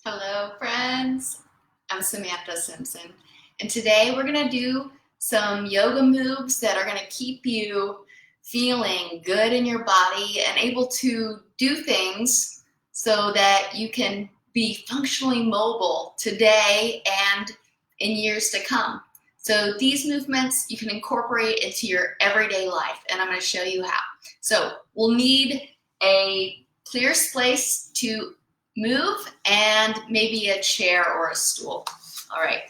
Hello, friends. I'm Samantha Simpson, and today we're going to do some yoga moves that are going to keep you feeling good in your body and able to do things so that you can be functionally mobile today and in years to come. So these movements you can incorporate into your everyday life, and I'm going to show you how. So we'll need a clear space to move and maybe a chair or a stool. All right,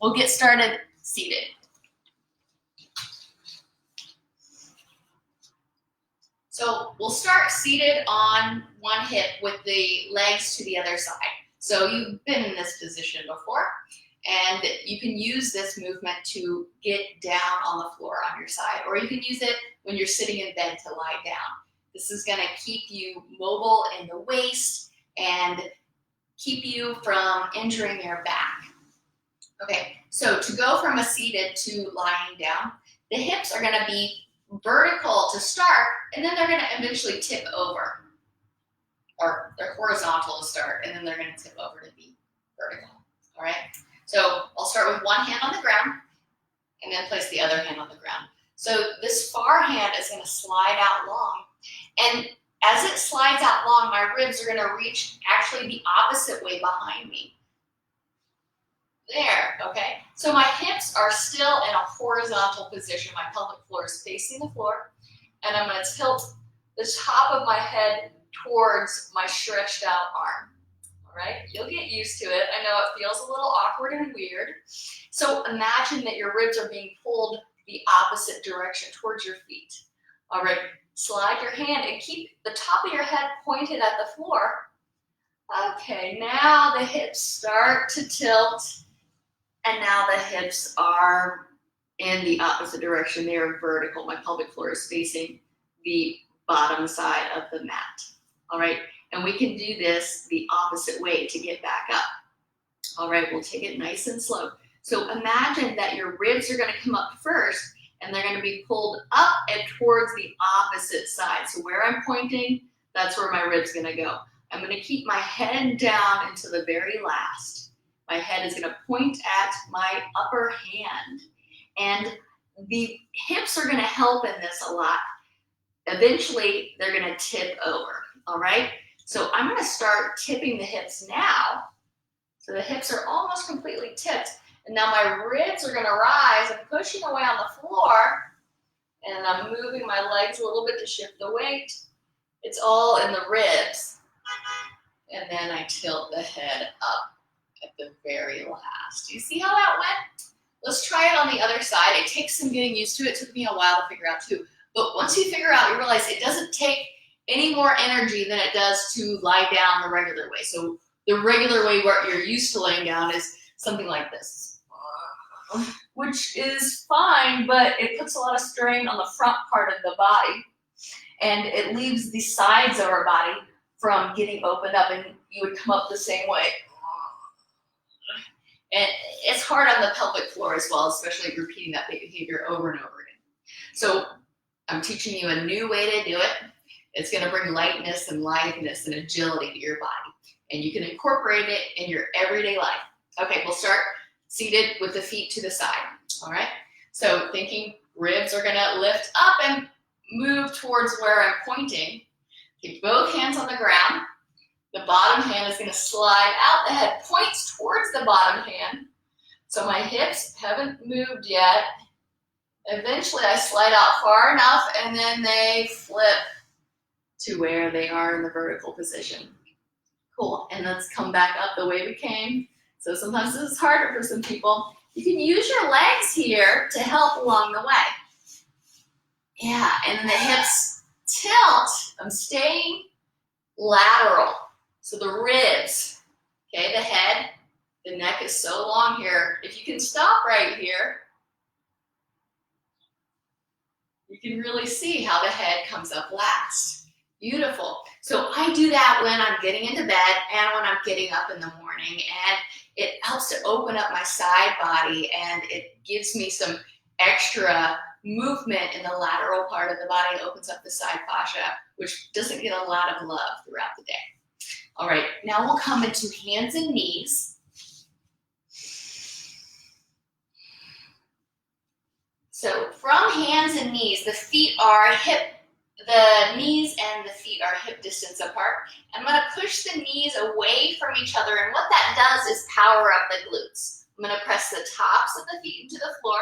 we'll get started seated. So we'll start seated on one hip with the legs to the other side. So you've been in this position before, and you can use this movement to get down on the floor on your side, or you can use it when you're sitting in bed to lie down. This is going to keep you mobile in the waist and keep you from injuring your back. Okay, so to go from a seated to lying down, the hips are going to be vertical to start, and then they're going to eventually tip over. Or they're horizontal to start, and then they're going to tip over to be vertical. All right, so I'll start with one hand on the ground, and then place the other hand on the ground. So this far hand is going to slide out long, and as it slides out long, my ribs are going to reach actually the opposite way behind me. There, okay? So my hips are still in a horizontal position. My pelvic floor is facing the floor, and I'm going to tilt the top of my head towards my stretched out arm. All right? You'll get used to it. I know it feels a little awkward and weird. So imagine that your ribs are being pulled the opposite direction towards your feet. All right? Slide your hand and keep the top of your head pointed at the floor. Okay, now the hips start to tilt, and now the hips are in the opposite direction. They are vertical. My pelvic floor is facing the bottom side of the mat. All right, and we can do this the opposite way to get back up. All right, we'll take it nice and slow. So imagine that your ribs are going to come up first, and they're going to be pulled up and towards the opposite side. So where I'm pointing, that's where my rib's going to go. I'm going to keep my head down until the very last. My head is going to point at my upper hand. And the hips are going to help in this a lot. Eventually, they're going to tip over, all right? So I'm going to start tipping the hips now. So the hips are almost completely tipped. And now my ribs are going to rise. I'm pushing away on the floor, and I'm moving my legs a little bit to shift the weight. It's all in the ribs. And then I tilt the head up at the very last. Do you see how that went? Let's try it on the other side. It takes some getting used to it. It took me a while to figure out too. But once you figure out, you realize it doesn't take any more energy than it does to lie down the regular way. So the regular way where you're used to laying down is something like this, which is fine, but it puts a lot of strain on the front part of the body, and it leaves the sides of our body from getting opened up, and you would come up the same way. And it's hard on the pelvic floor as well, especially repeating that behavior over and over again. So I'm teaching you a new way to do it. It's going to bring lightness and litheness and agility to your body, and you can incorporate it in your everyday life. Okay, we'll start seated with the feet to the side. All right, so thinking ribs are going to lift up and move towards where I'm pointing. Keep both hands on the ground. The bottom hand is going to slide out. The head points towards the bottom hand. So my hips haven't moved yet. Eventually I slide out far enough, and then they flip to where they are in the vertical position. Cool, and let's come back up the way we came. So sometimes this is harder for some people. You can use your legs here to help along the way. Yeah, and then the hips tilt. I'm staying lateral. So the ribs, okay, the head, the neck is so long here. If you can stop right here, you can really see how the head comes up last. Beautiful. So I do that when I'm getting into bed and when I'm getting up in the morning, and it helps to open up my side body, and it gives me some extra movement in the lateral part of the body. It opens up the side fascia, which doesn't get a lot of love throughout the day. All right, now we'll come into hands and knees. So from hands and knees, the knees and the feet are hip distance apart. I'm gonna push the knees away from each other, and what that does is power up the glutes. I'm gonna press the tops of the feet into the floor.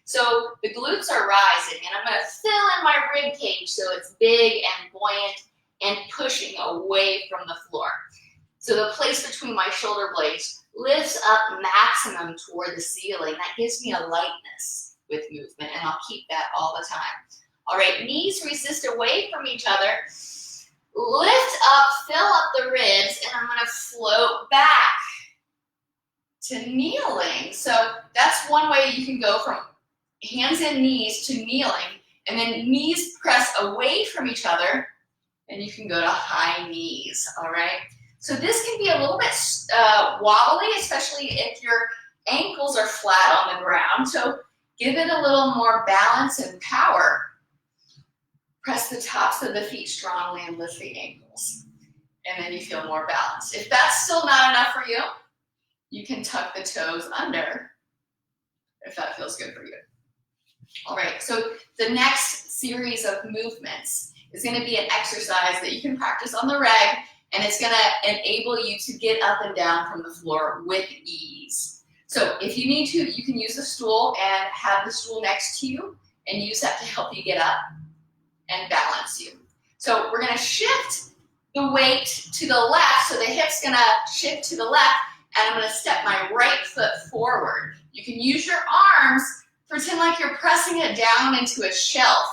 So the glutes are rising, and I'm gonna fill in my rib cage so it's big and buoyant and pushing away from the floor. So the place between my shoulder blades lifts up maximum toward the ceiling. That gives me a lightness with movement, and I'll keep that all the time. All right, knees resist away from each other. Lift up, fill up the ribs, and I'm gonna float back to kneeling. So that's one way you can go from hands and knees to kneeling, and then knees press away from each other, and you can go to high knees, all right? So this can be a little bit wobbly, especially if your ankles are flat on the ground. So give it a little more balance and power. Press the tops of the feet strongly and lift the ankles. And then you feel more balanced. If that's still not enough for you, you can tuck the toes under if that feels good for you. All right, so the next series of movements is gonna be an exercise that you can practice on the reg, and it's gonna enable you to get up and down from the floor with ease. So if you need to, you can use a stool and have the stool next to you and use that to help you get up and balance you. So we're gonna shift the weight to the left, so the hip's gonna shift to the left, and I'm gonna step my right foot forward. You can use your arms, pretend like you're pressing it down into a shelf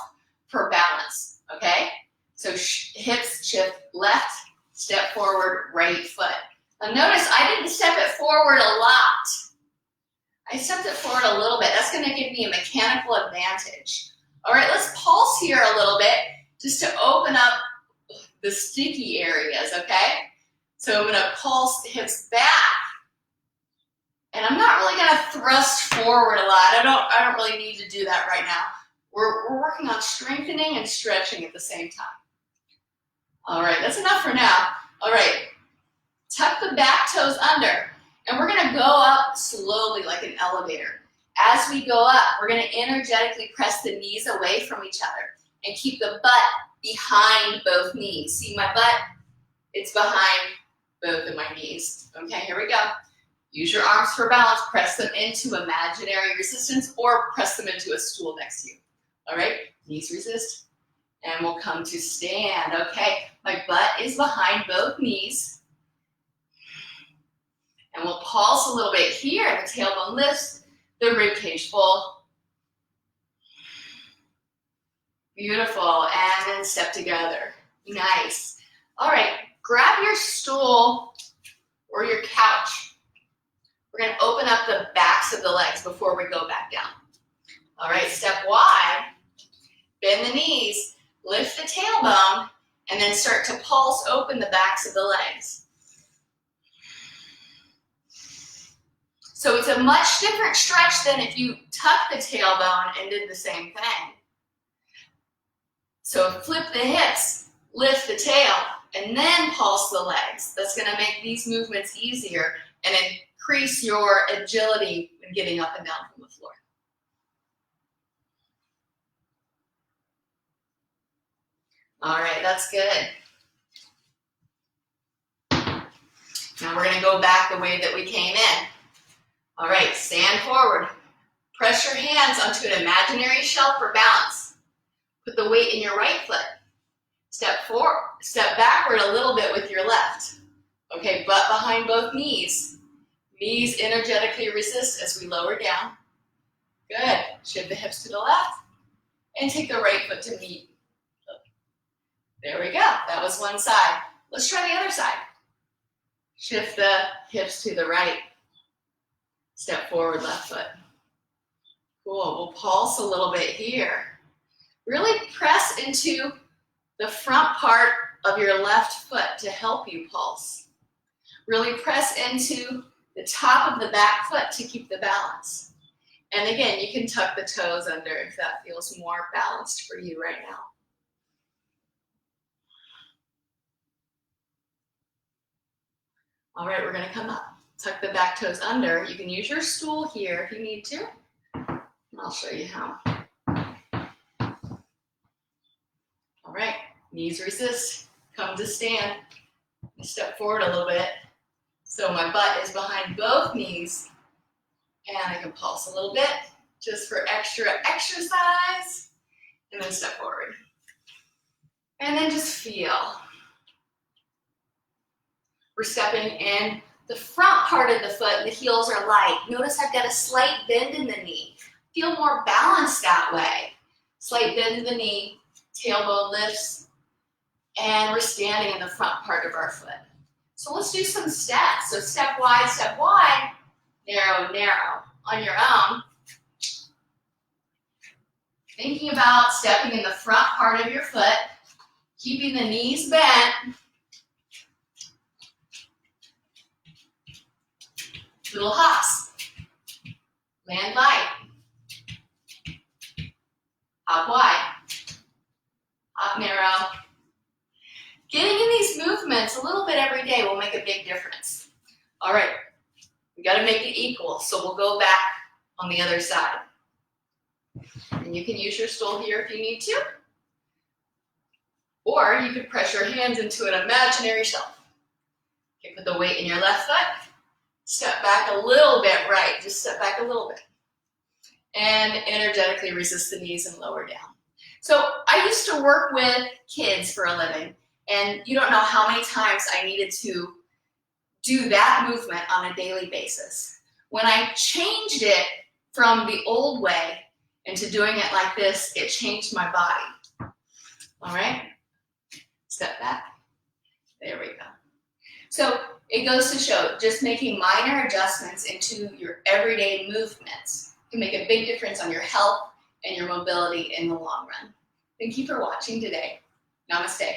for balance, okay? So hips shift left, step forward, right foot. Now notice I didn't step it forward a lot. I stepped it forward a little bit. That's gonna give me a mechanical advantage. All right, let's pulse here a little bit just to open up the sticky areas, okay? So I'm gonna pulse the hips back. And I'm not really gonna thrust forward a lot. I don't really need to do that right now. We're working on strengthening and stretching at the same time. All right, that's enough for now. All right, tuck the back toes under, and we're gonna go up slowly like an elevator. As we go up, we're gonna energetically press the knees away from each other and keep the butt behind both knees. See my butt? It's behind both of my knees. Okay, here we go. Use your arms for balance. Press them into imaginary resistance or press them into a stool next to you. All right, knees resist. And we'll come to stand, okay? My butt is behind both knees. And we'll pulse a little bit here. The tailbone lifts, the rib cage full. Beautiful, and then step together. Nice. All right, grab your stool or your couch. We're gonna open up the backs of the legs before we go back down. All right, step wide, bend the knees, lift the tailbone, and then start to pulse open the backs of the legs. So it's a much different stretch than if you tuck the tailbone and did the same thing. So flip the hips, lift the tail, and then pulse the legs. That's gonna make these movements easier and increase your agility when getting up and down from the floor. All right, that's good. Now we're gonna go back the way that we came in. All right, stand forward. Press your hands onto an imaginary shelf for balance. Put the weight in your right foot. Step forward, step backward a little bit with your left. Okay, butt behind both knees. Knees energetically resist as we lower down. Good. Shift the hips to the left and take the right foot to meet. There we go. That was one side. Let's try the other side. Shift the hips to the right. Step forward, left foot. Cool. We'll pulse a little bit here. Really press into the front part of your left foot to help you pulse. Really press into the top of the back foot to keep the balance. And again, you can tuck the toes under if that feels more balanced for you right now. All right, we're gonna come up. Tuck the back toes under. You can use your stool here if you need to. And I'll show you how. All right, knees resist. Come to stand. Step forward a little bit. So my butt is behind both knees. And I can pulse a little bit just for extra exercise. And then step forward. And then just feel. We're stepping in the front part of the foot, the heels are light. Notice I've got a slight bend in the knee. Feel more balanced that way. Slight bend in the knee, tailbone lifts, and we're standing in the front part of our foot. So let's do some steps. So step wide, narrow, narrow. On your own, thinking about stepping in the front part of your foot, keeping the knees bent. Little hops. Land light. Hop wide. Hop narrow. Getting in these movements a little bit every day will make a big difference. All right, we got to make it equal, so we'll go back on the other side. And you can use your stool here if you need to. Or you could press your hands into an imaginary shelf. Okay, put the weight in your left foot. Step back a little bit right, just step back a little bit. And energetically resist the knees and lower down. So I used to work with kids for a living, and you don't know how many times I needed to do that movement on a daily basis. When I changed it from the old way into doing it like this, it changed my body. All right, step back. There we go. So it goes to show just making minor adjustments into your everyday movements can make a big difference on your health and your mobility in the long run. Thank you for watching today. Namaste.